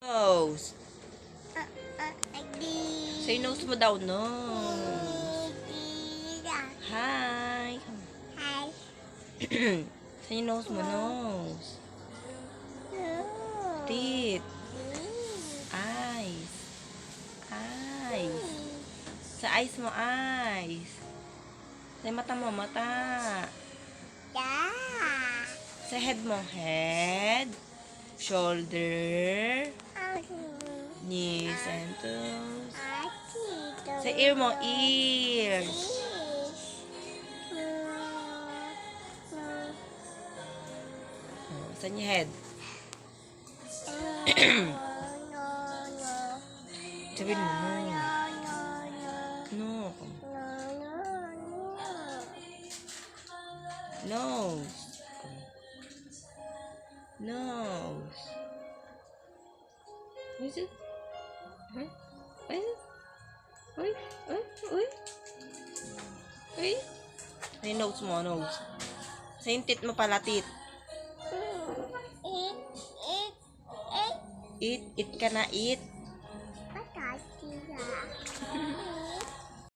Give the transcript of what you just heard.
Nose. Like this. Say nose mo daw, nose. Hi. Hi. Say nose mo, nose. Teeth. Eyes. Eyes. Sa eyes mo, eyes. Sa mata mo, mata. Yeah. Sa head mo, head. Shoulder. Knees and toes. Sa ear mo, ears. Saan yung head? Sabihin mo, no. Nose. Nose. What is it? Huh? What is it? Uy, uy, uy. Uy. Ay, nose mo, nose. Sa yung teeth mo pala, teeth. Eat ka na, eat.